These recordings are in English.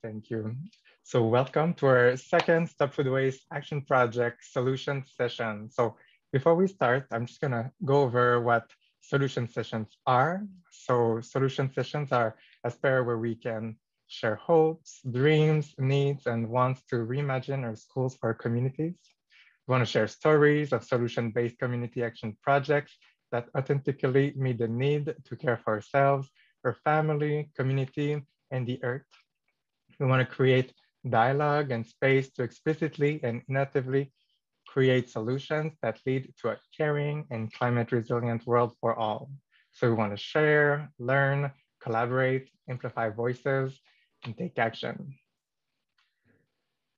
Thank you. So welcome to our second Stop Food Waste Action Project solution session. So before we start, I'm just gonna go over what solution sessions are. So solution sessions are a spare where we can share hopes, dreams, needs, and wants to reimagine our schools for our communities. We want to share stories of solution-based community action projects that authentically meet the need to care for ourselves, our family, community, and the earth. We want to create dialogue and space to explicitly and innovatively create solutions that lead to a caring and climate resilient world for all. So we want to share, learn, collaborate, amplify voices, and take action.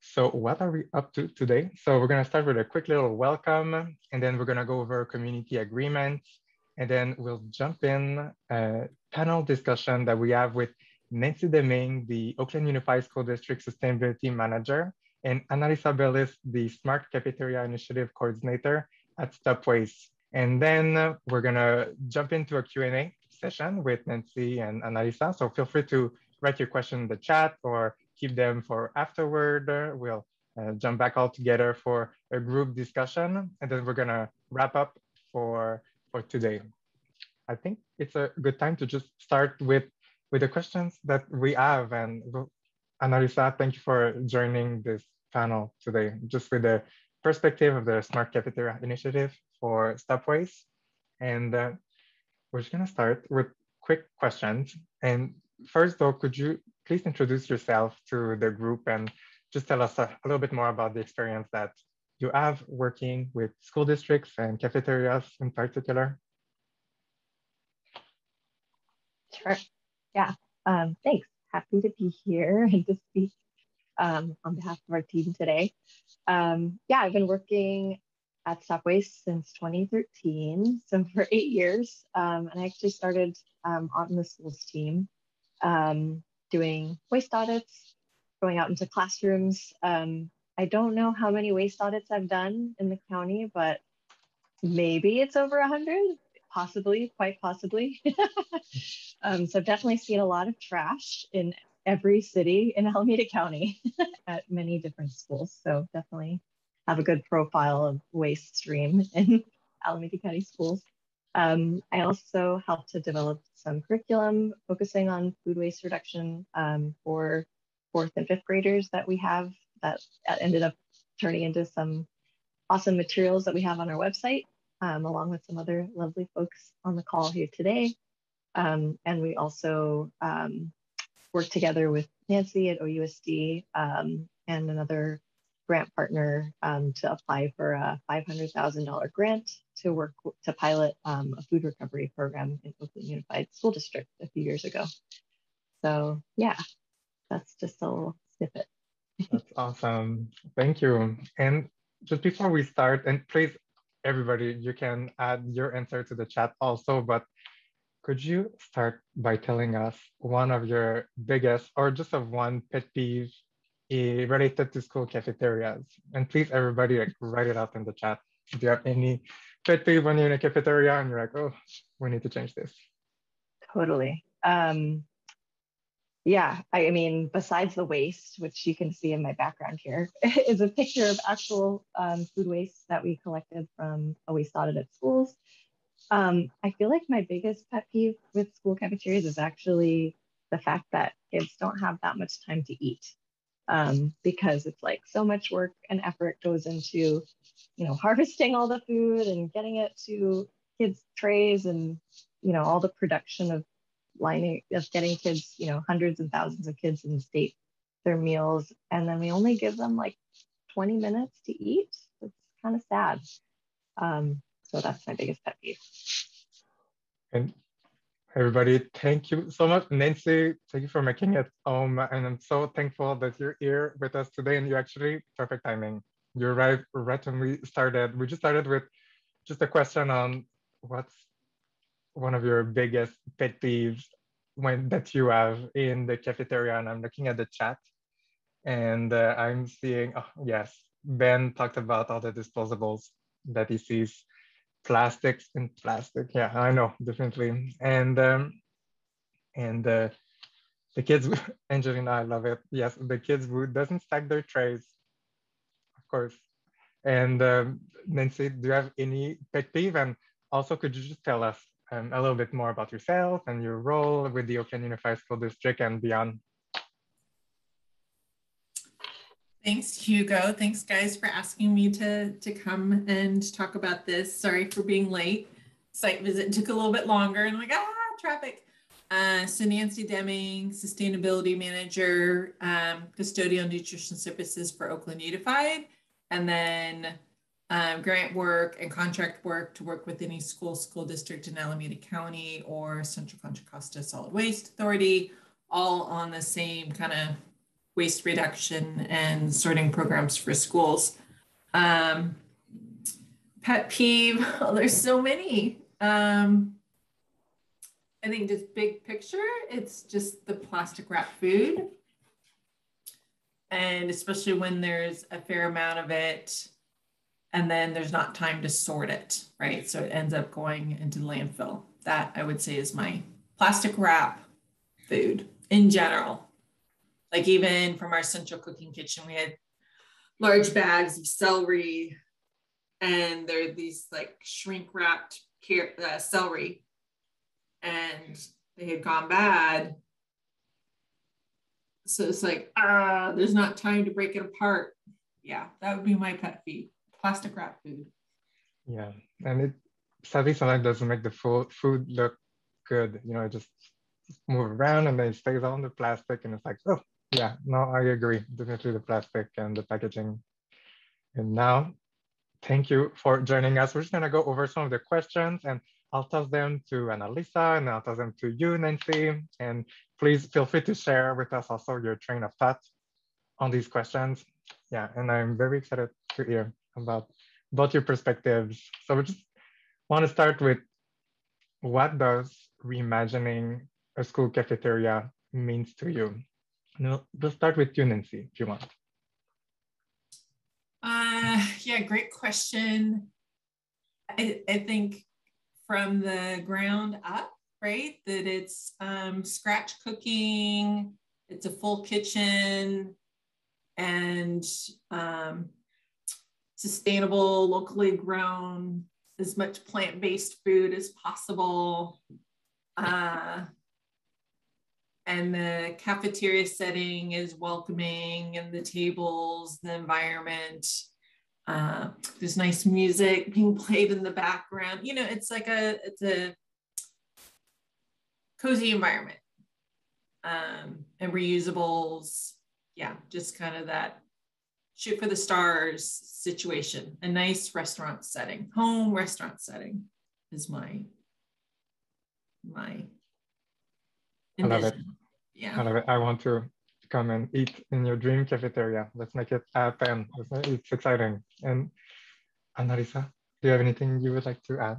So what are we up to today? So we're going to start with a quick little welcome, and then we're going to go over community agreements, and then we'll jump in a panel discussion that we have with Nancy Deming, the Oakland Unified School District Sustainability Manager, and Annalisa Bellis, the Smart Cafeteria Initiative Coordinator at Stop Waste. And then we're gonna jump into a Q&A session with Nancy and Annalisa. So feel free to write your question in the chat or keep them for afterward. We'll jump back all together for a group discussion. And then we're gonna wrap up for today. I think it's a good time to just start with the questions that we have. And Annalisa, thank you for joining this panel today, just with the perspective of the Smart Cafeteria Initiative for Stop Waste. And we're just gonna start with quick questions. And first though, could you please introduce yourself to the group and just tell us a little bit more about the experience that you have working with school districts and cafeterias in particular? Sure. Yeah. Thanks. Happy to be here and to speak on behalf of our team today. Yeah, I've been working at Stop Waste since 2013, so for 8 years. And I actually started on the schools team, doing waste audits, going out into classrooms. I don't know how many waste audits I've done in the county, but maybe it's over 100, possibly, quite possibly. So I've definitely seen a lot of trash in every city in Alameda County at many different schools. So definitely have a good profile of waste stream in Alameda County schools. I also helped to develop some curriculum focusing on food waste reduction for 4th and 5th graders that we have that ended up turning into some awesome materials that we have on our website, along with some other lovely folks on the call here today. And we also work together with Nancy at OUSD and another grant partner to apply for a $500,000 grant to work to pilot a food recovery program in Oakland Unified School District a few years ago. So yeah, that's just a little snippet. That's awesome. Thank you. And just before we start, and please, everybody, you can add your answer to the chat also, but could you start by telling us one of your biggest, or just of one pet peeve related to school cafeterias? And please, everybody, like, write it out in the chat. Do you have any pet peeve when you're in a cafeteria and you're like, oh, we need to change this? Totally. Yeah, I mean, besides the waste, which you can see in my background here, is a picture of actual food waste that we collected from a waste audit at schools. I feel like my biggest pet peeve with school cafeterias is actually the fact that kids don't have that much time to eat, because it's like so much work and effort goes into, harvesting all the food and getting it to kids' trays and, all the production of getting kids, hundreds and thousands of kids in the state their meals. And then we only give them like 20 minutes to eat. It's kind of sad. So that's my biggest pet peeve. And everybody, thank you so much. Nancy, thank you for making it home. And I'm so thankful that you're here with us today, and you actually, perfect timing. You're right when we started. We just started with just a question on what's one of your biggest pet peeves that you have in the cafeteria. And I'm looking at the chat and I'm seeing, oh, yes, Ben talked about all the disposables that he sees. Plastics in plastic. Yeah, I know, definitely. And The kids, Angelina, I love it. Yes, the kids who doesn't stack their trays, of course. And Nancy, do you have any pet peeve? And also, could you just tell us a little bit more about yourself and your role with the Oakland Unified School District and beyond? Thanks, Hugo. Thanks, guys, for asking me to come and talk about this. Sorry for being late. Site visit took a little bit longer, and I'm like, traffic. So Nancy Deming, Sustainability Manager, Custodial Nutrition Services for Oakland Unified, and then grant work and contract work to work with any school district in Alameda County or Central Contra Costa Solid Waste Authority, all on the same kind of waste reduction and sorting programs for schools. Pet peeve, there's so many. I think just big picture, it's just the plastic wrap food. And especially when there's a fair amount of it and then there's not time to sort it, right? So it ends up going into the landfill. That I would say is my plastic wrap food in general. Like even from our central cooking kitchen, we had large bags of celery and they're these like shrink wrapped celery, and they had gone bad. So it's like, there's not time to break it apart. Yeah, that would be my pet peeve, plastic wrap food. Yeah, and it sadly sometimes doesn't make the food look good. You know, it just move around and then it stays on the plastic and it's like, oh, yeah, no, I agree. Definitely the plastic and the packaging. And now, thank you for joining us. We're just gonna go over some of the questions and I'll toss them to Annalisa and I'll toss them to you, Nancy. And please feel free to share with us also your train of thought on these questions. Yeah, and I'm very excited to hear about both your perspectives. So we just want to start with, what does reimagining a school cafeteria means to you? No, we'll start with you, Nancy, if you want. Yeah, great question. I think from the ground up, right, that it's scratch cooking, it's a full kitchen, and sustainable, locally grown, as much plant-based food as possible. And the cafeteria setting is welcoming, and the tables, the environment, there's nice music being played in the background. You know, it's a cozy environment, and reusables. Yeah, just kind of that shoot for the stars situation. A nice restaurant setting, home restaurant setting is my I love it. Yeah. I love it. I want to come and eat in your dream cafeteria. Let's make it happen. It's exciting. And Annalisa, do you have anything you would like to add?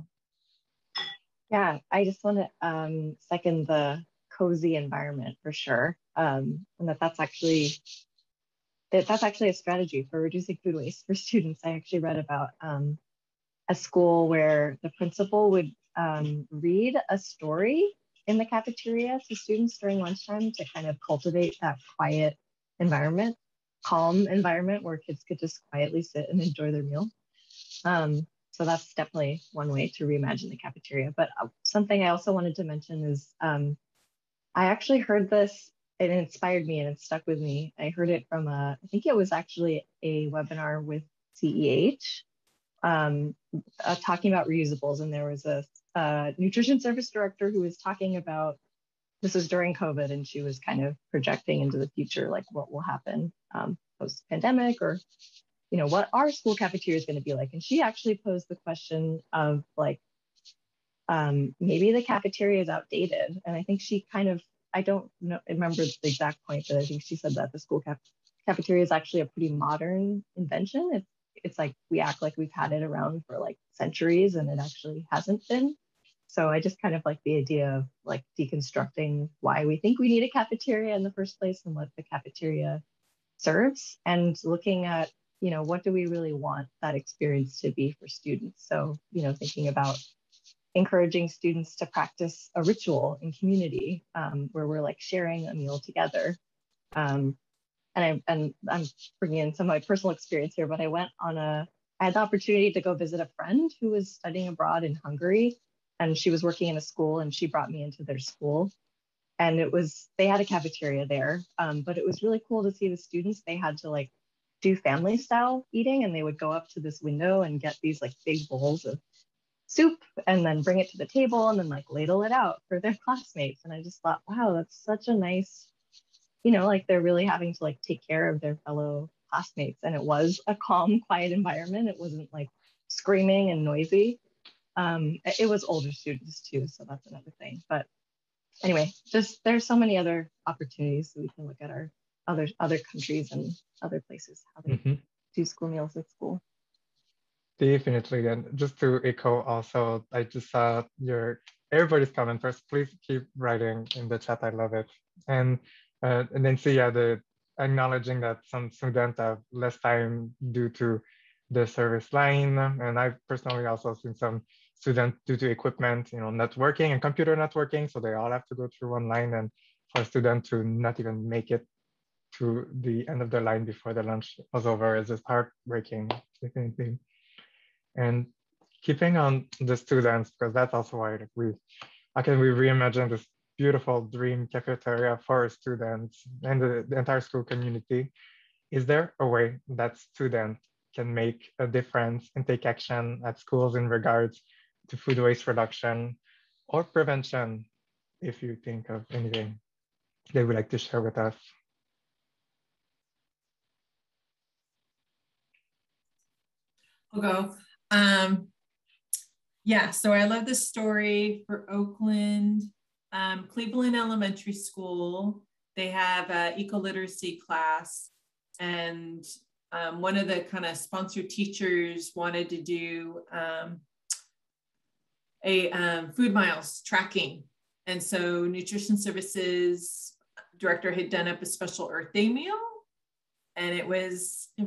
Yeah, I just want to second the cozy environment for sure. And that's actually a strategy for reducing food waste for students. I actually read about a school where the principal would read a story in the cafeteria to students during lunchtime to kind of cultivate that quiet environment, calm environment where kids could just quietly sit and enjoy their meal. So that's definitely one way to reimagine the cafeteria. But something I also wanted to mention is I actually heard this, and it inspired me and it stuck with me. I heard it from I think it was actually a webinar with CEH talking about reusables. And there was a nutrition service director who was talking about, this was during COVID, and she was kind of projecting into the future, like what will happen post-pandemic, or what our school cafeteria is going to be like. And she actually posed the question of like, maybe the cafeteria is outdated. And I think she kind of, I don't remember the exact point, but I think she said that the school cafeteria is actually a pretty modern invention. It's like we act like we've had it around for like centuries, and it actually hasn't been. So I just kind of like the idea of like deconstructing why we think we need a cafeteria in the first place and what the cafeteria serves, and looking at, what do we really want that experience to be for students? So, thinking about encouraging students to practice a ritual in community where we're like sharing a meal together. And I'm bringing in some of my personal experience here, but I had the opportunity to go visit a friend who was studying abroad in Hungary, and she was working in a school, and she brought me into their school. And they had a cafeteria there, but it was really cool to see the students. They had to like do family style eating, and they would go up to this window and get these like big bowls of soup and then bring it to the table and then like ladle it out for their classmates. And I just thought, wow, that's such a nice, like they're really having to like take care of their fellow classmates. And it was a calm, quiet environment. It wasn't like screaming and noisy. It was older students too, so that's another thing. But anyway, just there's so many other opportunities that we can look at our other countries and other places, how they do school meals at school. Definitely. And just to echo also, I just saw everybody's comment first. Please keep writing in the chat. I love it. And then see, the acknowledging that some students have less time due to the service line. And I've personally also seen some students due to equipment, networking and computer networking. So they all have to go through one line, and for a student to not even make it to the end of the line before the lunch was over is just heartbreaking, definitely. And keeping on the students, because that's also why we reimagine this beautiful dream cafeteria for students and the entire school community. Is there a way that students can make a difference and take action at schools in regards to food waste reduction or prevention, if you think of anything they would like to share with us? I'll go. Yeah, so I love this story for Oakland. Cleveland Elementary School, they have an eco-literacy class, and one of the kind of sponsored teachers wanted to do food miles tracking. And so Nutrition Services Director had done up a special Earth Day meal, and it was I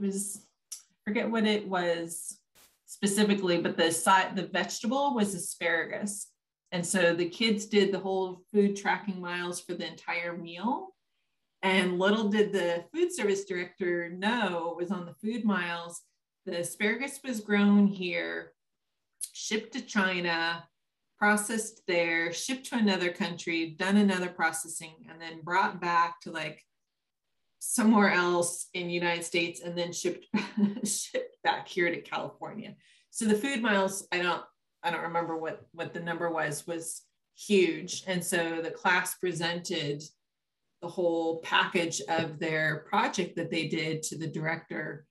forget what it was specifically, but the vegetable was asparagus. And so the kids did the whole food tracking miles for the entire meal. And little did the food service director know it was on the food miles. The asparagus was grown here, shipped to China, processed there, shipped to another country, done another processing, and then brought back to like somewhere else in the United States, and then shipped back here to California. So the food miles, I don't remember what the number was huge. And so the class presented the whole package of their project that they did to the director,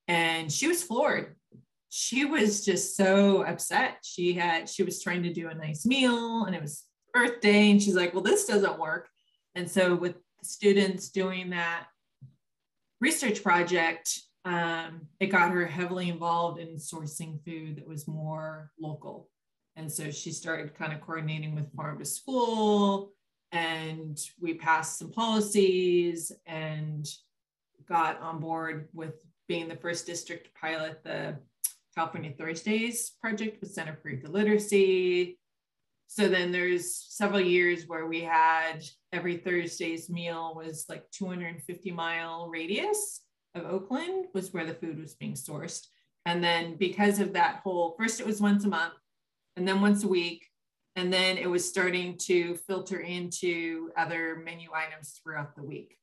and she was floored. She was just so upset. She was trying to do a nice meal, and it was Earth Day, and she's like, well, this doesn't work. And so with the students doing that research project, it got her heavily involved in sourcing food that was more local. And so she started kind of coordinating with Farm to School, and we passed some policies and got on board with being the first district to pilot the California Thursdays project with Center for Eco-Literacy. So then there's several years where we had every Thursday's meal was like 250-mile radius of Oakland was where the food was being sourced. And then because of that first it was once a month, and then once a week, and then it was starting to filter into other menu items throughout the week.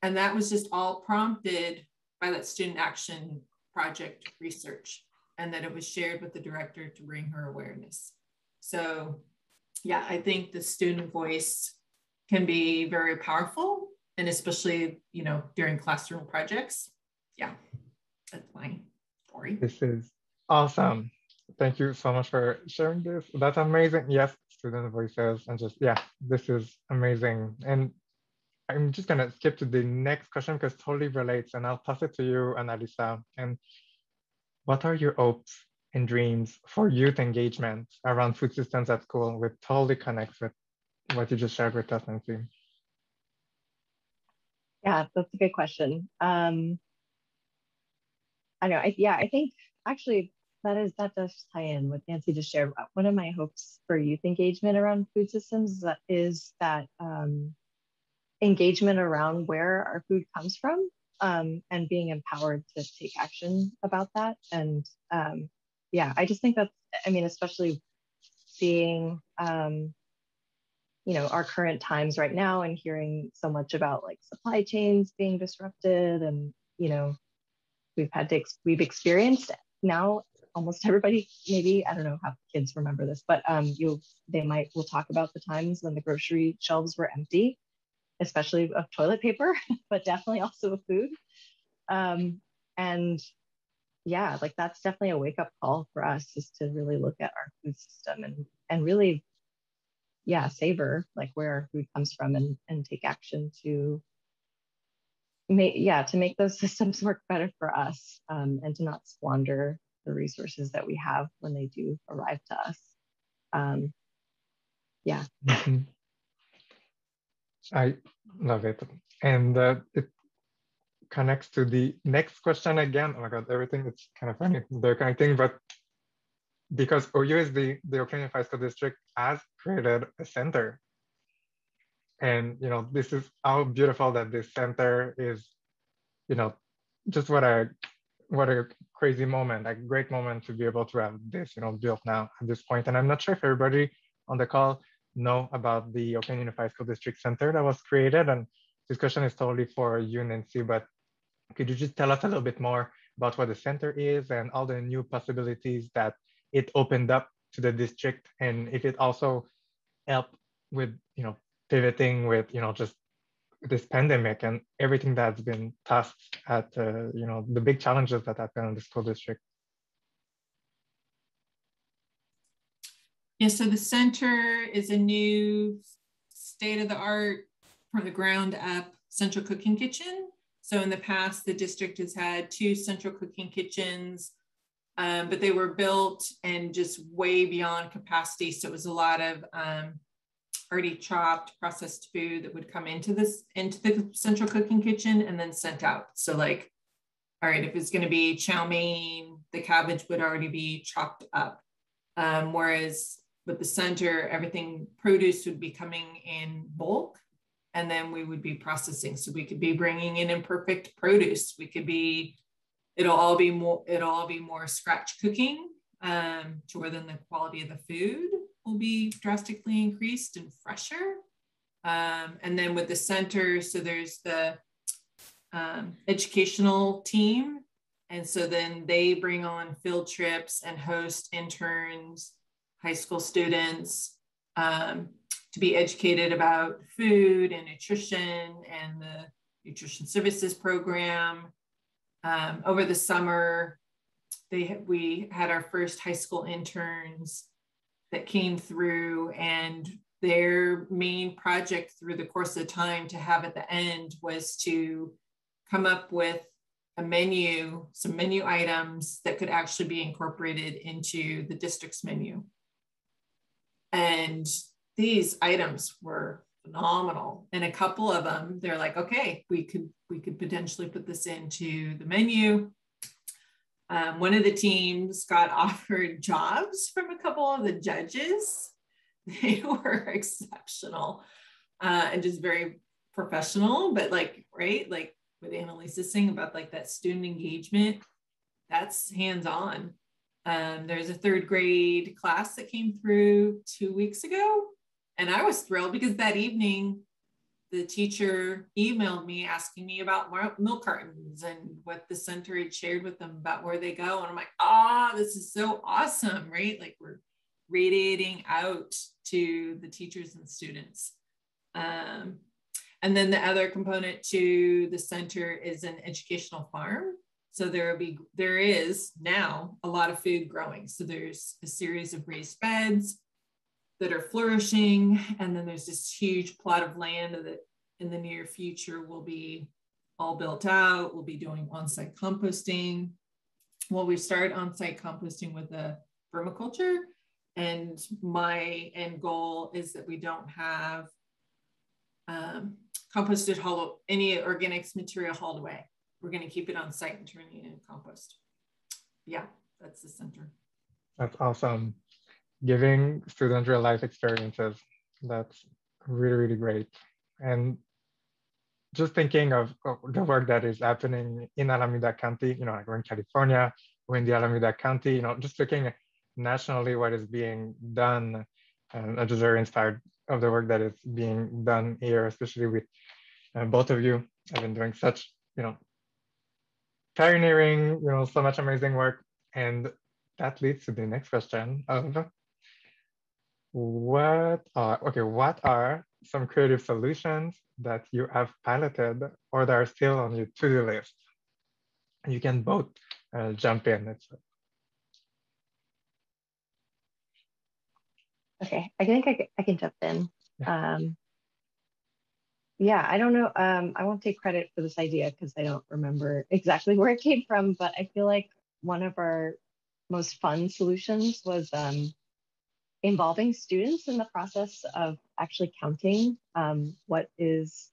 And that was just all prompted by that student action project research, and that it was shared with the director to bring her awareness. So yeah, I think the student voice can be very powerful, and especially, during classroom projects. Yeah, that's my story. This is awesome. Thank you so much for sharing this. That's amazing. Yes, student voices, and just, this is amazing. And I'm just gonna skip to the next question because it totally relates, and I'll pass it to you, Annalisa. And what are your hopes and dreams for youth engagement around food systems at school, which totally connects with what you just shared with us, Nancy? Yeah, that's a good question. I know. I think actually that does tie in with Nancy just shared. One of my hopes for youth engagement around food systems is that engagement around where our food comes from, and being empowered to take action about that. And yeah, I just think that's, I mean, especially seeing our current times right now and hearing so much about like supply chains being disrupted, and we've experienced now, almost everybody, maybe, I don't know how kids remember this, but we'll talk about the times when the grocery shelves were empty, especially of toilet paper, but definitely also of food. And yeah, like that's definitely a wake up call for us, is to really look at our food system and really, yeah, savor like where our food comes from, and take action to make those systems work better for us, and to not squander the resources that we have when they do arrive to us. Yeah. Mm-hmm. I love it. And it connects to the next question again. Oh my God, everything, it's kind of funny. They're connecting, but because OU is the Oakland Unified School District has created a center. And, this is how beautiful that this center is, just what a crazy moment, a great moment to be able to have this, built now at this point. And I'm not sure if everybody on the call know about the Oakland Unified School District Center that was created. And this question is totally for you, Nancy, but could you just tell us a little bit more about what the center is and all the new possibilities that it opened up to the district, and if it also helped with, pivoting with, just this pandemic and everything that's been tossed at, the big challenges that happen in the school district? Yeah, so the center is a new state-of-the-art, from the ground up, central cooking kitchen. So in the past, the district has had 2 central cooking kitchens, but they were built and just way beyond capacity. So it was a lot of already chopped processed food that would come into the central cooking kitchen and then sent out. So like, all right, if it's going to be chow mein, the cabbage would already be chopped up. Whereas with the center, everything, produce would be coming in bulk, and then we would be processing. So we could be bringing in imperfect produce. We could be, it'll all be more scratch cooking, to where then the quality of the food will be drastically increased and fresher. And then with the center, so there's the educational team. And so then they bring on field trips and host interns, high school students, to be educated about food and nutrition and the nutrition services program. Over the summer, we had our first high school interns that came through, and their main project through the course of the time to have at the end was to come up with a menu, some menu items that could actually be incorporated into the district's menu. And these items were phenomenal. And a couple of them, they're like, okay, we could potentially put this into the menu. One of the teams got offered jobs from a couple of the judges. They were exceptional, and just very professional, but like, right, like what Annalisa is saying about like that student engagement, that's hands-on. There's a 3rd grade class that came through 2 weeks ago, and I was thrilled because that evening the teacher emailed me asking me about milk cartons and what the center had shared with them about where they go. And I'm like, this is so awesome, right? Like we're radiating out to the teachers and students. And then the other component to the center is an educational farm. So there is now a lot of food growing. So there's a series of raised beds that are flourishing. And then there's this huge plot of land that in the near future will be all built out. We'll be doing on-site composting. Well, we start on-site composting with a vermiculture. And my end goal is that we don't have composted any organics material hauled away. We're going to keep it on site and turn it into compost. Yeah. that's the center. That's awesome. Giving students real life experiences. That's really, really great. And just thinking of the work that is happening in Alameda County, like we're in California, we're in the Alameda County, just looking nationally what is being done. I'm just very inspired of the work that is being done here, especially with both of you. I've been doing such, pioneering, so much amazing work. And that leads to the next question of what are some creative solutions that you have piloted or that are still on your to-do list? You can both jump in. Okay, I think I can jump in. Yeah, I don't know. I won't take credit for this idea because I don't remember exactly where it came from, but I feel like one of our most fun solutions was involving students in the process of actually counting what's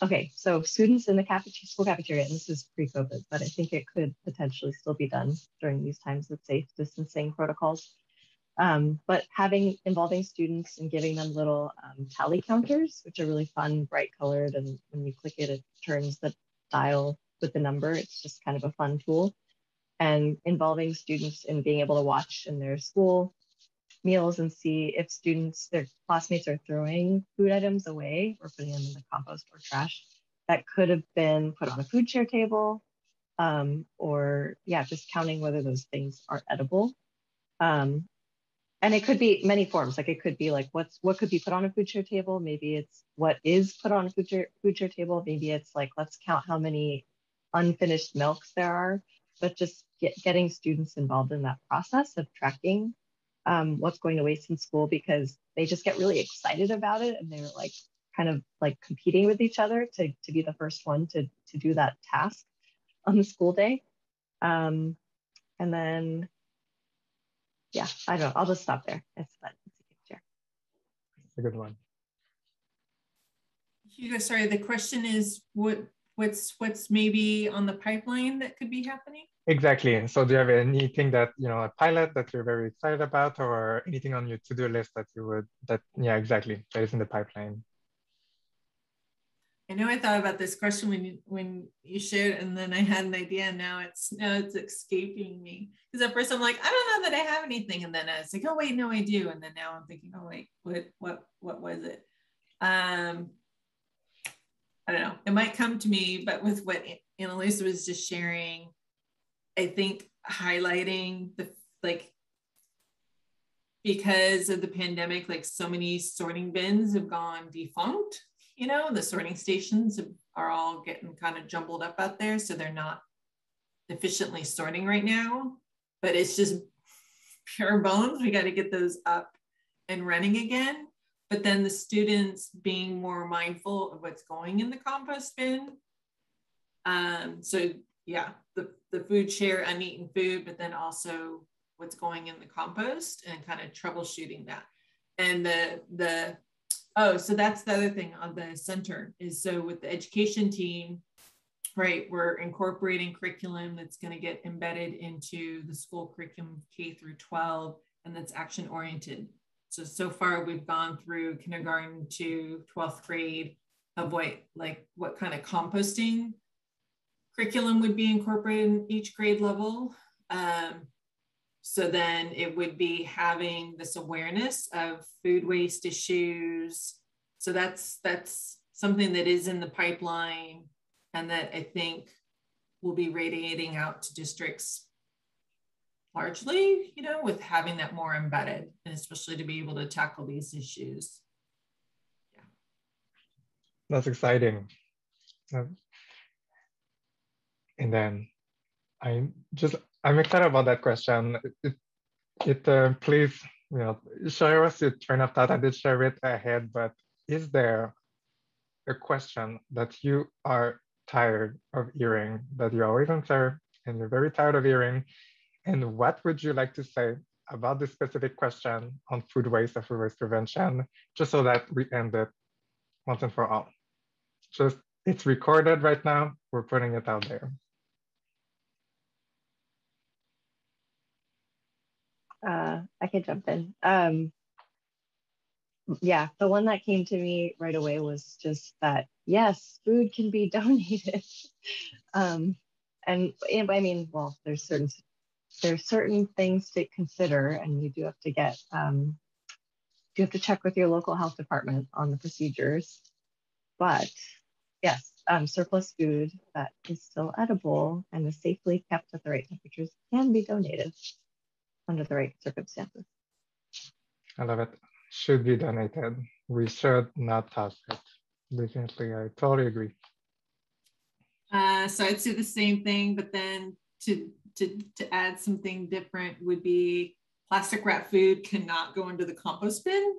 okay. So students in the school cafeteria, and this is pre-COVID, but I think it could potentially still be done during these times of safe distancing protocols. But involving students and giving them little tally counters, which are really fun, bright colored, and when you click it, it turns the dial with the number. It's just kind of a fun tool. And involving students in being able to watch in their school meals and see if their classmates are throwing food items away or putting them in the compost or trash that could have been put on a food share table, or just counting whether those things are edible. And it could be many forms. Like it could be like what could be put on a food share table. Maybe it's what is put on a food share table. Maybe it's like, let's count how many unfinished milks there are. But just getting students involved in that process of tracking what's going to waste in school, because they just get really excited about it, and they're like kind of like competing with each other to be the first one to do that task on the school day. And then I don't know. I'll just stop there. It's a good one. Hugo, sorry, the question is what's maybe on the pipeline that could be happening? Exactly. So do you have anything that, a pilot that you're very excited about, or anything on your to-do list that that is in the pipeline? I know I thought about this question when you shared, and then I had an idea, and now it's escaping me. Because at first I'm like, I don't know that I have anything, and then I was like, oh wait, no, I do, and then now I'm thinking, oh wait, what was it? I don't know. It might come to me, but with what Annalisa was just sharing, I think highlighting because of the pandemic, like so many sorting bins have gone defunct. The sorting stations are all getting kind of jumbled up out there, so they're not efficiently sorting right now. But it's just pure bones. We got to get those up and running again. But then the students being more mindful of what's going in the compost bin. So yeah, the food share, uneaten food, but then also what's going in the compost and kind of troubleshooting that. And so that's the other thing on the center is, so with the education team, right, we're incorporating curriculum that's going to get embedded into the school curriculum K through 12, and that's action oriented. So far we've gone through kindergarten to 12th grade of what kind of composting curriculum would be incorporated in each grade level. So then it would be having this awareness of food waste issues. So that's something that is in the pipeline, and that I think will be radiating out to districts largely, with having that more embedded, and especially to be able to tackle these issues. Yeah. That's exciting. And then I'm excited about that question. Please, share us your train of thought. I did share it ahead, but is there a question that you are tired of hearing, that you always answer and you're very tired of hearing? And what would you like to say about this specific question on food waste or food waste prevention, just so that we end it once and for all? It's recorded right now. We're putting it out there. I could jump in. Yeah, the one that came to me right away was just that, yes, food can be donated. And I mean, well, there's certain things to consider, and you do have to get, you have to check with your local health department on the procedures. But yes, surplus food that is still edible and is safely kept at the right temperatures can be donated under the right circumstances. I love it. Should be donated. We should not toss it. Definitely, I totally agree. So I'd say the same thing, but then to add something different would be plastic wrap food cannot go into the compost bin.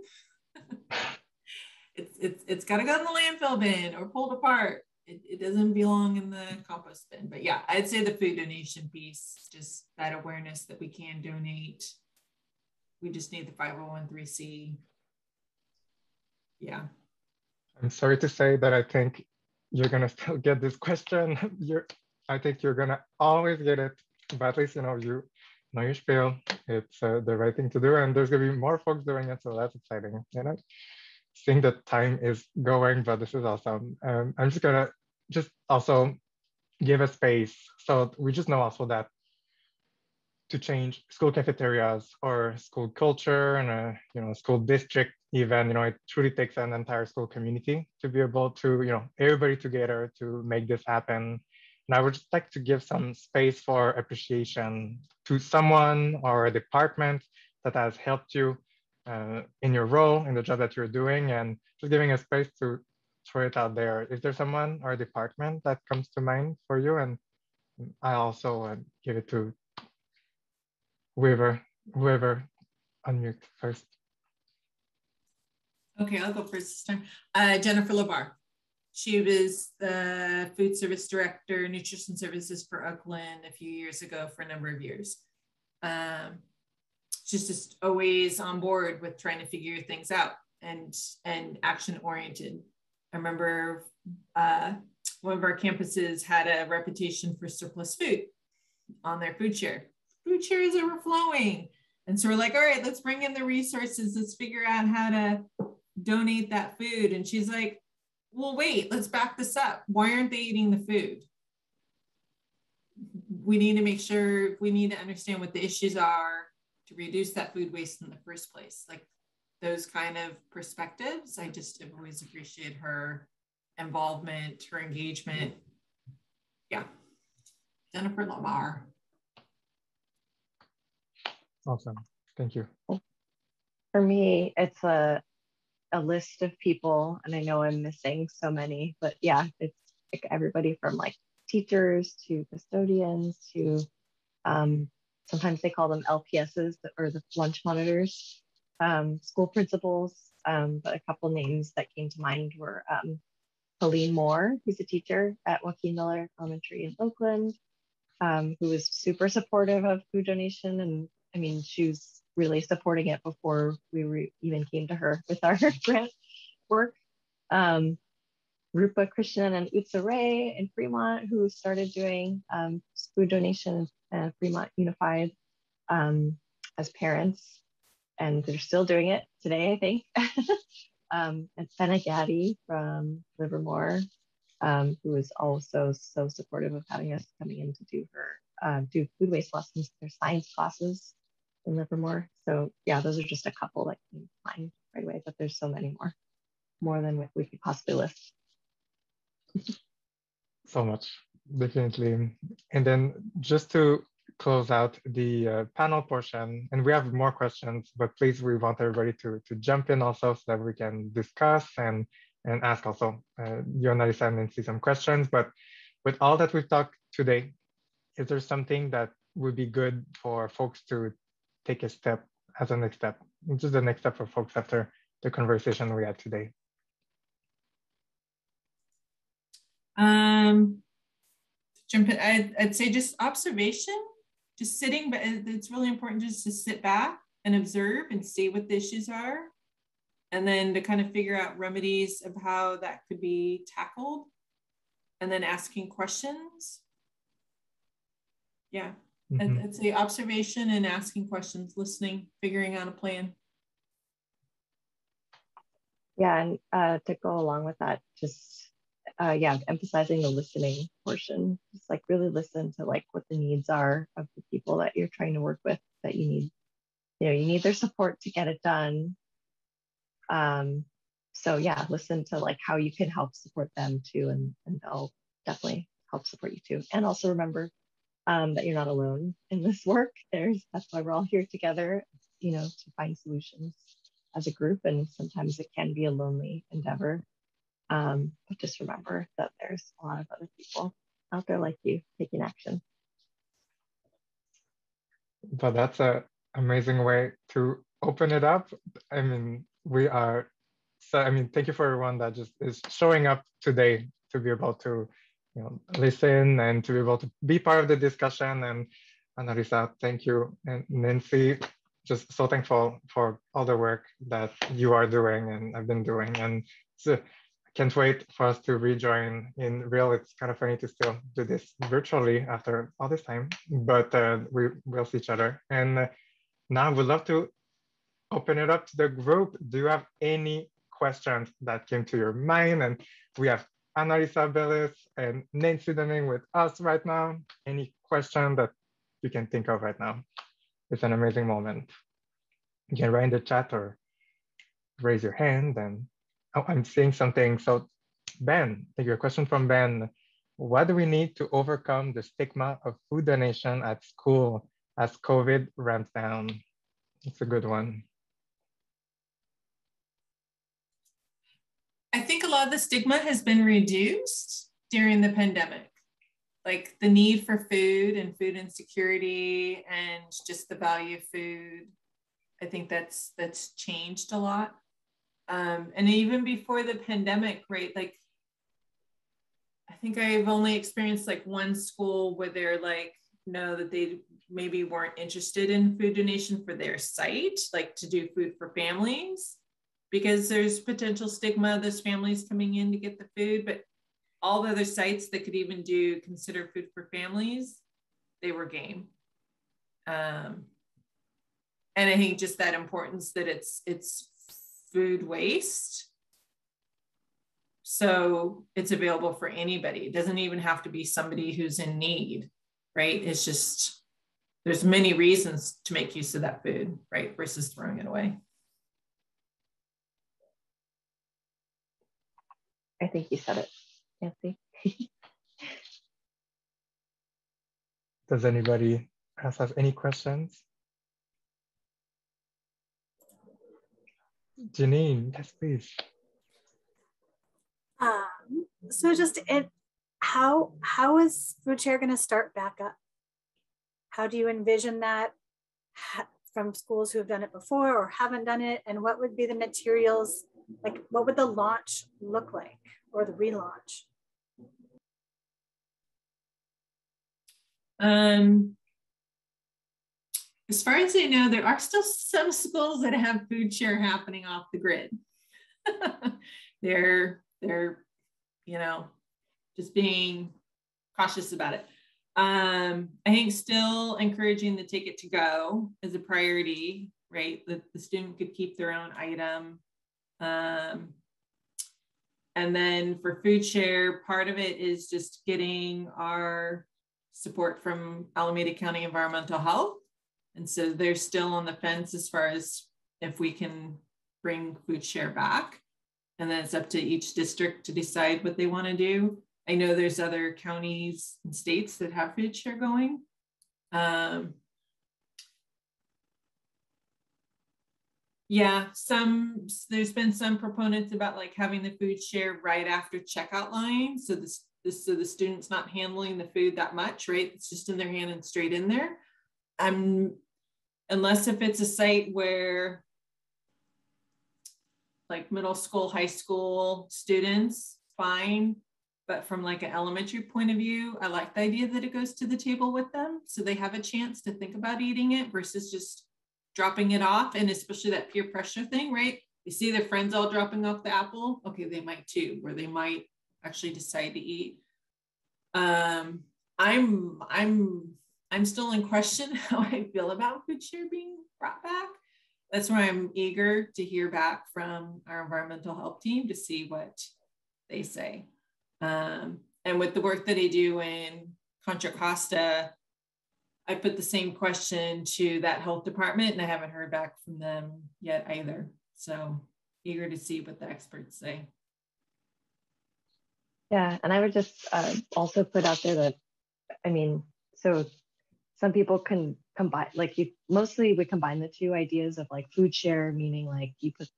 It's got to go in the landfill bin or pulled apart. It doesn't belong in the compost bin. But yeah, I'd say the food donation piece, just that awareness that we can donate. We just need the 501(c)(3). Yeah. I'm sorry to say that I think you're gonna still get this question. I think you're gonna always get it, but at least you know your spiel. It's the right thing to do, and there's gonna be more folks doing it, so that's exciting. You know, seeing that time is going, but this is awesome. I'm just gonna also give a space, so we just know also that to change school cafeterias or school culture and a school district even, it truly takes an entire school community to be able to, everybody together to make this happen. And I would just like to give some space for appreciation to someone or a department that has helped you in your role, in the job that you're doing, and just giving a space to throw it out there. Is there someone or a department that comes to mind for you? And I also give it to whoever unmute first. Okay, I'll go first this time. Jennifer Labar. She was the food service director, nutrition services for Oakland a few years ago for a number of years. She's just always on board with trying to figure things out and action oriented. I remember one of our campuses had a reputation for surplus food on their food share. Food share is overflowing. And so we're like, all right, let's bring in the resources. Let's figure out how to donate that food. And she's like, well, wait, let's back this up. Why aren't they eating the food? We need to make sure, we need to understand what the issues are to reduce that food waste in the first place. Like those kind of perspectives, I just have always appreciated her involvement, her engagement. Yeah, Jennifer Lamar. Awesome, thank you. For me, it's a list of people, and I know I'm missing so many, but yeah, it's like everybody from like teachers to custodians to sometimes they call them LPSs or the lunch monitors, school principals, but a couple names that came to mind were Colleen Moore, who's a teacher at Joaquin Miller Elementary in Oakland, who was super supportive of food donation. And I mean, she was really supporting it before we even came to her with our grant work. Rupa Krishnan and Utsa Ray in Fremont, who started doing food donation at Fremont Unified as parents, and they're still doing it today, I think. And Senna Gaddy from Livermore, who was also so supportive of having us coming in to do food waste lessons, their science classes in Livermore. So yeah, those are just a couple that came to mind right away, but there's so many more than we could possibly list. So much, definitely. And then just to close out the panel portion, and we have more questions, but please, we want everybody to jump in also so that we can discuss and ask also. You and Alisa and see some questions, but with all that we've talked today, is there something that would be good for folks to take a step as a next step? Just the next step for folks after the conversation we had today. Jump in, I'd say just observation, just sitting, but it's really important just to sit back and observe and see what the issues are, and then to kind of figure out remedies of how that could be tackled, and then asking questions. Yeah, Mm-hmm. I'd say observation and asking questions, listening, figuring out a plan. Yeah, and to go along with that, just emphasizing the listening portion. Just like really listen to like what the needs are of the people that you're trying to work with, that you need, you need their support to get it done. So yeah, listen to like how you can help support them too, and they'll definitely help support you too. And also remember that you're not alone in this work. That's why we're all here together, to find solutions as a group. And sometimes it can be a lonely endeavor. But just remember that there's a lot of other people out there like you taking action. But that's an amazing way to open it up. I mean, thank you for everyone that just is showing up today to be able to, listen and to be able to be part of the discussion. And Annalisa, thank you. And Nancy, just so thankful for all the work that you are doing and I've been doing. And so I can't wait for us to rejoin in real. It's kind of funny to still do this virtually after all this time, but we will see each other. And now we'd love to open it up to the group. Do you have any questions that came to your mind? And we have Annalisa Bellis and Nancy Deming with us right now. Any question that you can think of right now? It's an amazing moment. You can write in the chat or raise your hand. And I'm seeing something. So Ben, I think a question from Ben. What do we need to overcome the stigma of food donation at school as COVID ramps down? It's a good one. I think a lot of the stigma has been reduced during the pandemic. Like the need for food and food insecurity and just the value of food. I think that's changed a lot. And even before the pandemic, right? Like, I think I've only experienced like one school where they're like, no, that they maybe weren't interested in food donation for their site, like to do food for families, because there's potential stigma of those families coming in to get the food. But all the other sites that could even consider food for families, they were game. And I think just that importance that it's food waste. So it's available for anybody. It doesn't even have to be somebody who's in need, right? It's just, there's many reasons to make use of that food, right? Versus throwing it away. I think you said it, Nancy. Does anybody else have any questions? Janine, yes, please. So just how is food share going to start back up? How do you envision that from schools who have done it before or haven't done it? And what would be the materials? Like, what would the launch look like, or the relaunch? As far as I know, there are still some schools that have food share happening off the grid. they're just being cautious about it. I think still encouraging the take it to go is a priority, right? That the student could keep their own item. And then for food share, part of it is just getting our support from Alameda County Environmental Health. And so they're still on the fence as far as if we can bring food share back. And then it's up to each district to decide what they want to do. I know there's other counties and states that have food share going. There's been some proponents about like having the food share right after checkout line. So so the student's not handling the food that much, right? It's just in their hand and straight in there. Unless if it's a site where like middle school, high school students, fine. But from like an elementary point of view, I like the idea that it goes to the table with them. So they have a chance to think about eating it versus just dropping it off. And especially that peer pressure thing, right? You see their friends all dropping off the apple. Okay, they might too, or they might actually decide to eat. I'm I'm still in question how I feel about food share being brought back. That's why I'm eager to hear back from our environmental health team to see what they say. And with the work that I do in Contra Costa, I put the same question to that health department and I haven't heard back from them yet either. So eager to see what the experts say. Yeah, and I would just also put out there that, I mean, so some people can combine, like mostly we combine the two ideas of like food share, meaning like you put,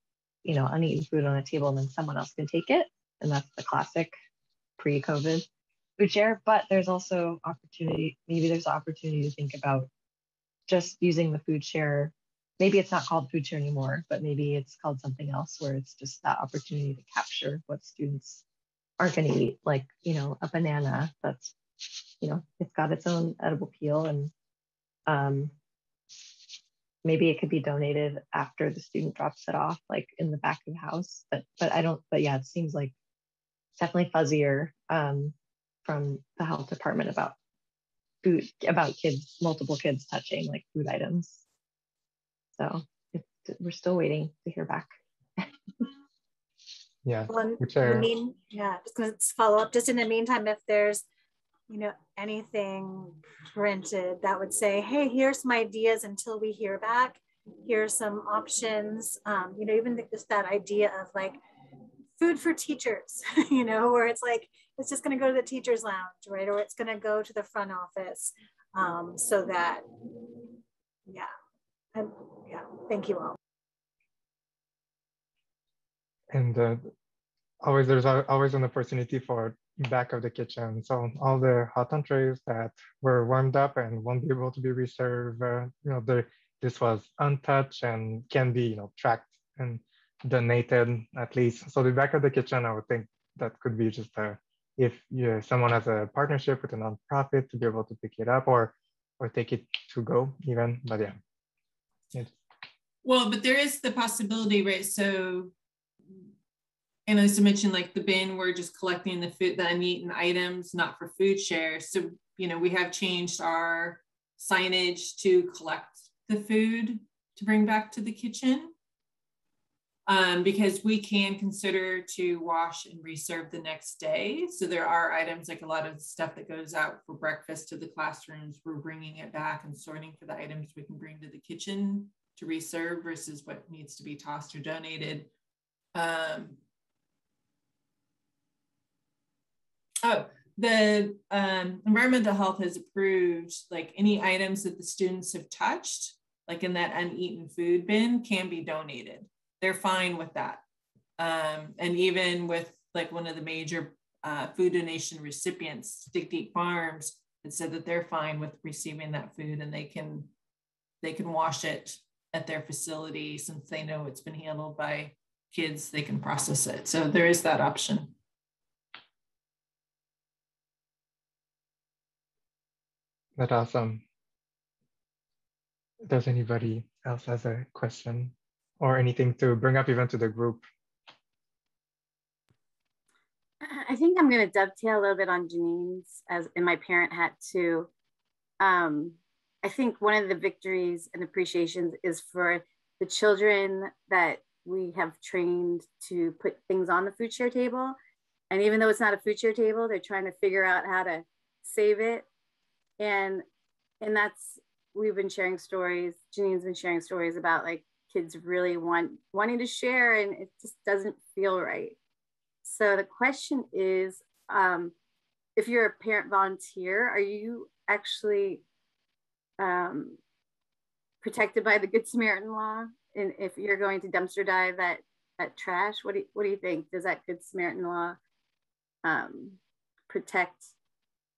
uneaten food on a table and then someone else can take it. And that's the classic pre-COVID food share. But there's also opportunity, maybe there's an opportunity to think about just using the food share. Maybe it's not called food share anymore, but maybe it's called something else where it's just that opportunity to capture what students aren't going to eat, like, a banana that's, it's got its own edible peel, and maybe it could be donated after the student drops it off, like in the back of the house. But yeah, it seems like definitely fuzzier from the health department about food, about multiple kids touching like food items. So we're still waiting to hear back. Yeah. Well, just going to follow up. Just in the meantime, if there's, anything printed that would say, hey, here's some ideas until we hear back. Here's some options. Even just that idea of like food for teachers, where it's like, it's just going to go to the teacher's lounge, right? Or it's going to go to the front office, so that, thank you all. And there's always an opportunity for back of the kitchen. So all the hot entrees that were warmed up and won't be able to be reserved, this was untouched and can be, tracked and donated at least. So the back of the kitchen, I would think that could be just if someone has a partnership with a nonprofit to be able to pick it up or take it to go even. But yeah. Well, but there is the possibility, right? So, and as I mentioned, like the bin, we're just collecting the food, the uneaten items, not for food share. So, we have changed our signage to collect the food to bring back to the kitchen, because we can consider to wash and reserve the next day. So there are items, like a lot of stuff that goes out for breakfast to the classrooms, we're bringing it back and sorting for the items we can bring to the kitchen to reserve versus what needs to be tossed or donated. The environmental health has approved like any items that the students have touched, like in that uneaten food bin, can be donated. They're fine with that. And even with like one of the major food donation recipients, Dig Deep Farms, it said that they're fine with receiving that food and they can wash it at their facility since they know it's been handled by kids, they can process it. So there is that option. That's awesome. Does anybody else has a question or anything to bring up even to the group? I think I'm going to dovetail a little bit on Janine's as in my parent hat too. I think one of the victories and appreciations is for the children that we have trained to put things on the food share table. And even though it's not a food share table, they're trying to figure out how to save it. And that's, we've been sharing stories, Janine's been sharing stories about like kids really wanting to share and it just doesn't feel right. So the question is, if you're a parent volunteer, are you actually protected by the Good Samaritan Law? And if you're going to dumpster dive that trash, what do you think? Does that Good Samaritan Law protect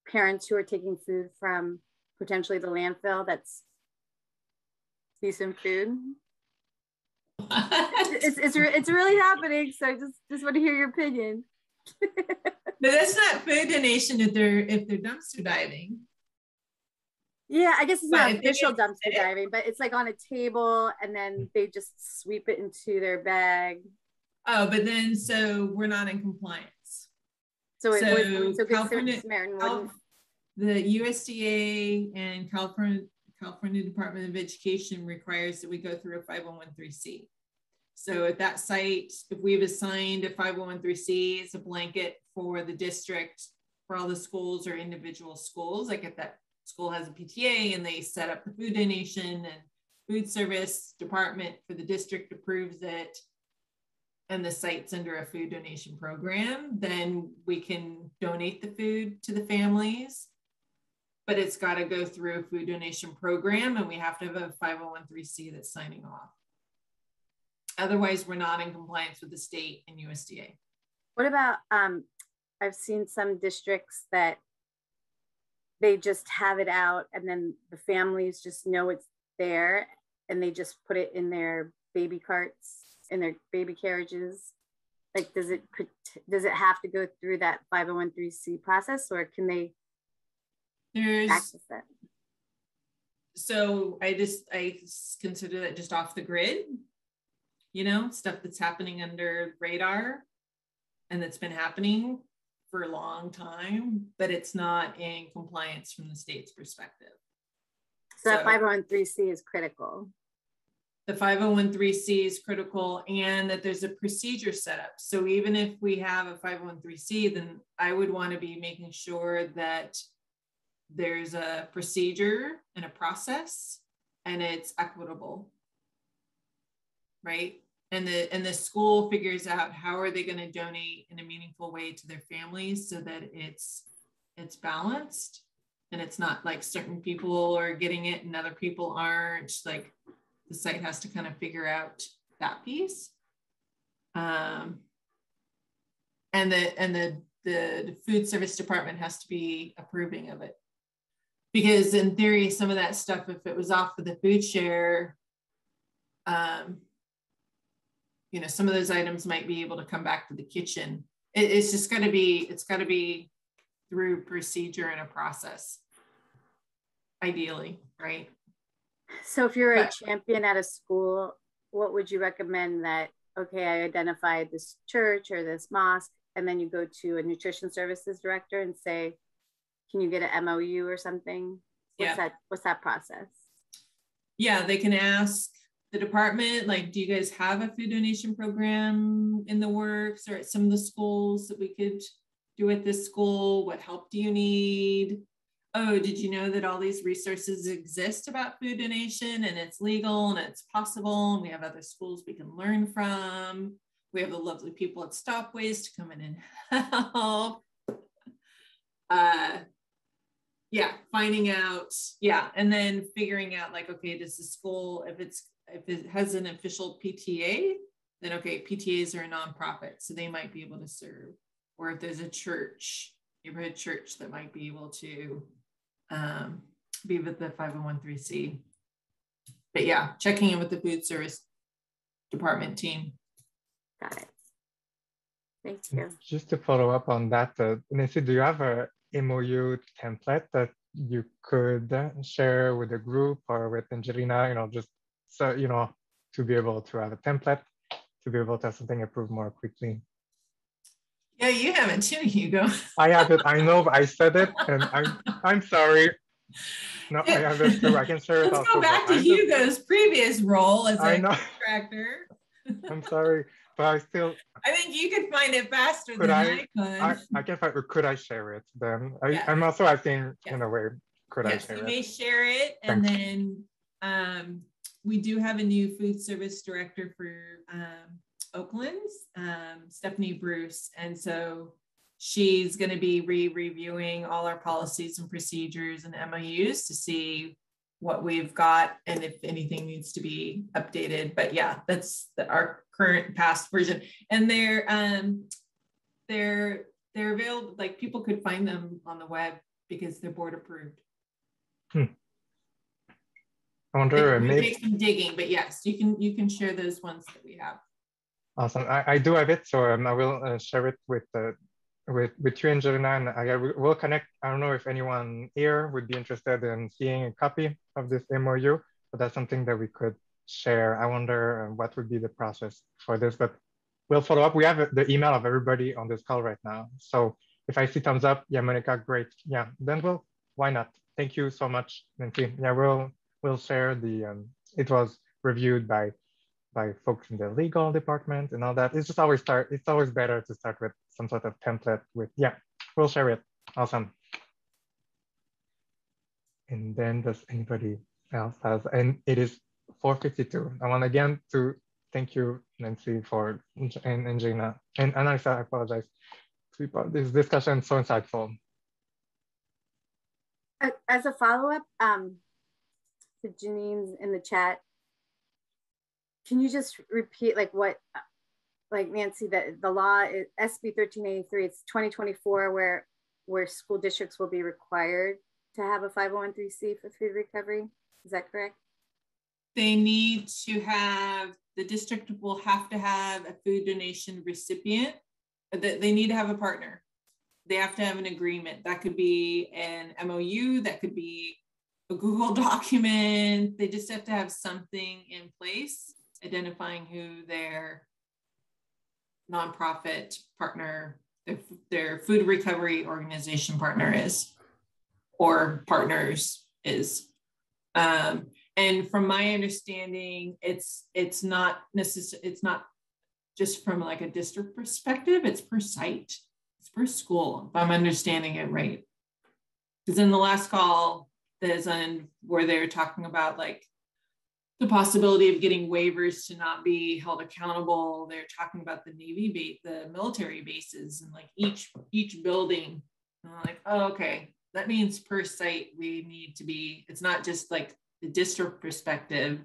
parents who are taking food from potentially the landfill that's decent food? It's really happening. So I just want to hear your opinion. But that's not food donation if they're dumpster diving. Yeah, I guess it's not official dumpster diving, but it's like on a table and then they just sweep it into their bag. Oh, but then so we're not in compliance. So California, Good Samaritan wouldn't. The USDA and California Department of Education requires that we go through a 501(c). So at that site, if we've assigned a 501(c), it's a blanket for the district, for all the schools or individual schools. Like if that school has a PTA and they set up the food donation and food service department for the district approves it, and the site's under a food donation program, then we can donate the food to the families. But it's got to go through a food donation program, and we have to have a 501(c) that's signing off. Otherwise, we're not in compliance with the state and USDA. What about, I've seen some districts that they just have it out and then the families just know it's there and they just put it in their baby carts, in their baby carriages. Like, does it have to go through that 501(c) process, or can they access that? So I consider that just off the grid, you know, stuff that's happening under radar and that's been happening for a long time, but it's not in compliance from the state's perspective. So that 501(c) is critical. The 501(c) is critical, and that there's a procedure set up. So even if we have a 501(c), then I would want to be making sure that there's a procedure and a process and it's equitable, right? And the school figures out how are they going to donate in a meaningful way to their families so that it's balanced and it's not like certain people are getting it and other people aren't. Like, the site has to kind of figure out that piece. And the food service department has to be approving of it. Because in theory, some of that stuff, if it was off of the food share, you know, some of those items might be able to come back to the kitchen. It's just got to be through procedure and a process, ideally, right? So if you're a champion at a school, what would you recommend that, okay, I identified this church or this mosque, and then you go to a nutrition services director and say, can you get an MOU or something? What's that process? Yeah, they can ask the department, like, do you guys have a food donation program in the works or at some of the schools that we could do at this school? What help do you need? Oh, did you know that all these resources exist about food donation and it's legal and it's possible? And we have other schools we can learn from. We have the lovely people at Stopways to come in and help. Yeah, finding out, yeah, and then figuring out like, okay, does the school, if it has an official PTA, then okay, PTAs are a nonprofit, so they might be able to serve. Or if there's a church, neighborhood church that might be able to be with the 501(c). But yeah, checking in with the food service department team. Got it. Thank you. Just to follow up on that, Nancy, do you have a MOU template that you could share with the group or with Angelina, you know, just so, you know, to be able to have a template, to be able to have something approved more quickly? Yeah, you have it too, Hugo. I have it, I know, but I said it and I'm sorry. No, I have it too, I can share it. Let's go back to Hugo's previous role as a contractor. I'm sorry, but I think you could find it faster than I could. I can find, could I share it then? I'm also asking in a way, could I share it? You may share it. And then we do have a new food service director for Oakland's, Stephanie Bruce. And so she's going to be reviewing all our policies and procedures and MOUs to see what we've got and if anything needs to be updated. But yeah, that's our current past version. And they're available, like people could find them on the web because they're board approved. I wonder, maybe take some digging, but yes, you can share those ones that we have. Awesome. I do have it, so I will share it with you, Angelina, and we'll connect. I don't know if anyone here would be interested in seeing a copy of this MOU, but that's something that we could share. I wonder what would be the process for this, but we'll follow up. We have the email of everybody on this call right now. So if I see thumbs up, yeah, Monica, great. Yeah, then we'll why not? Thank you so much, Nancy. Yeah, we'll share the, it was reviewed by folks in the legal department and all that. It's always better to start with some sort of template with, yeah, we'll share it. Awesome. And then does anybody else has, and it is 4:52. I want again to thank you, Nancy, and Gina, and Anarisa, I apologize. This discussion is so insightful. As a follow-up to Janine's in the chat, can you just repeat like what, like Nancy, that the law is SB 1383, it's 2024 where school districts will be required to have a 501(c)(3) for food recovery. Is that correct? They need to have, the district will have to have a food donation recipient. They need to have a partner. They have to have an agreement. That could be an MOU, that could be a Google document. They just have to have something in place identifying who their nonprofit partner, their food recovery organization partner is, or partners is. And from my understanding, it's not necessarily, it's not just from like a district perspective, it's per site, it's per school, if I'm understanding it right. Because in the last call, there's where they're talking about like the possibility of getting waivers to not be held accountable. They're talking about the Navy base, the military bases, and like each building. And I'm like, oh, okay, that means per site we need to be. It's not just like the district perspective.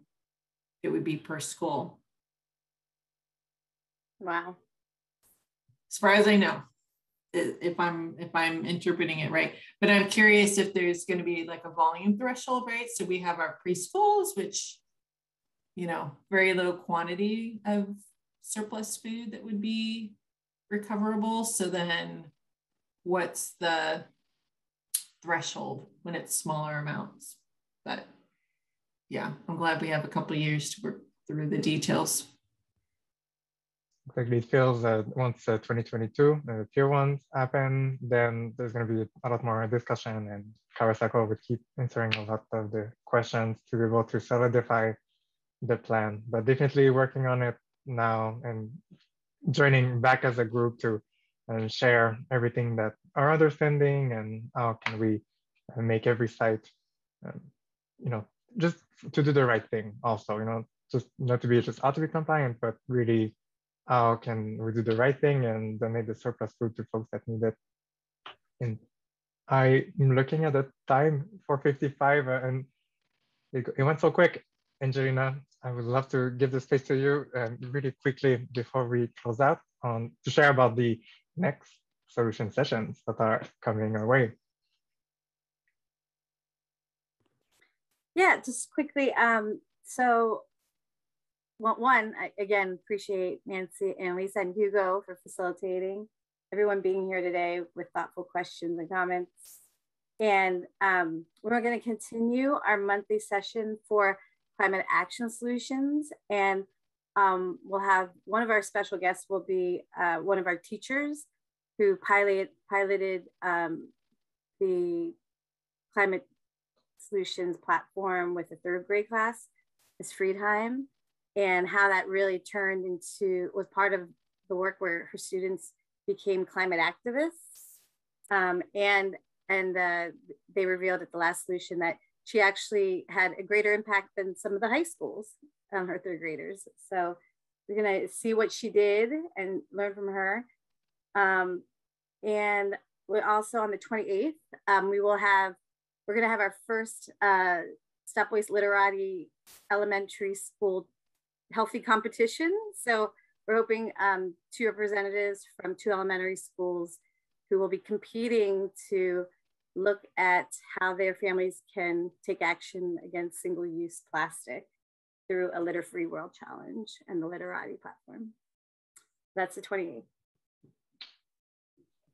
It would be per school. Wow. As far as I know, if I'm interpreting it right, but I'm curious if there's going to be like a volume threshold, right? So we have our preschools, which, you know, very low quantity of surplus food that would be recoverable. So then what's the threshold when it's smaller amounts? But yeah, I'm glad we have a couple of years to work through the details. Exactly. It feels that once 2022, tier ones happen, then there's going to be a lot more discussion, and Kawasaki would keep answering a lot of the questions to be able to solidify the plan. But definitely working on it now and joining back as a group to share everything that our understanding and how can we make every site, you know, just to do the right thing also, you know, just not to be just ought to be compliant, but really how can we do the right thing and donate the surplus food to folks that need it. And I'm looking at the time, 4:55, and it went so quick. Angelina, I would love to give the space to you really quickly before we close out to share about the next solution sessions that are coming our way. Yeah, just quickly. So I again appreciate Nancy and Lisa and Hugo for facilitating, everyone being here today with thoughtful questions and comments. And we're going to continue our monthly session for climate action solutions. And we'll have one of our special guests will be one of our teachers who piloted the climate solutions platform with the 3rd grade class, Ms. Friedheim, and how that really was part of the work where her students became climate activists. And they revealed at the last solution that she actually had a greater impact than some of the high schools, her 3rd graders. So we're gonna see what she did and learn from her. And we're also on the 28th, we're gonna have our first Stop Waste Literati elementary school healthy competition. So we're hoping 2 representatives from 2 elementary schools who will be competing to look at how their families can take action against single-use plastic through a litter-free world challenge and the Literati platform. That's the 28th.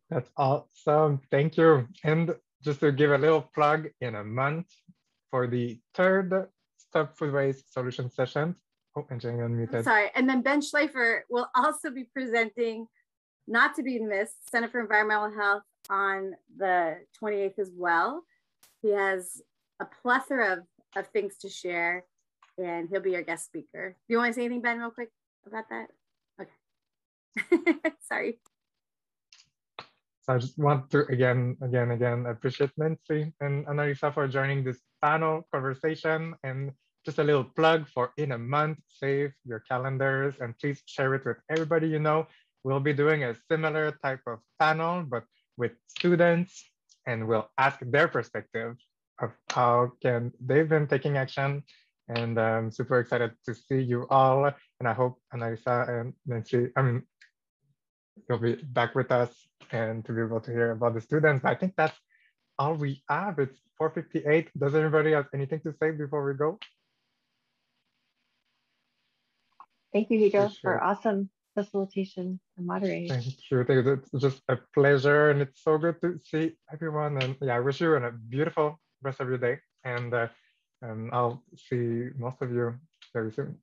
That's awesome. Thank you. And just to give a little plug, in a month for the 3rd Stop Food Waste Solution session. Oh, and Jenny unmuted. I'm sorry. And then Ben Schleifer will also be presenting, not to be missed, Center for Environmental Health on the 28th as well. He has a plethora of things to share, and he'll be our guest speaker. Do you want to say anything, Ben, real quick about that? Okay. Sorry. So I just want to again appreciate Nancy and Annalisa for joining this panel conversation, and just a little plug for in a month, save your calendars and please share it with everybody you know. We'll be doing a similar type of panel, but with students, and we'll ask their perspective of how can they've been taking action. And I'm super excited to see you all. And I hope Annalisa and Nancy, you'll be back with us and to be able to hear about the students. I think that's all we have. It's 4:58. Does anybody have anything to say before we go? Thank you, Hugo, Appreciate for it. awesome facilitation and moderating. Thank you. It's just a pleasure, and it's so good to see everyone. And yeah, I wish you a beautiful rest of your day. And I'll see most of you very soon.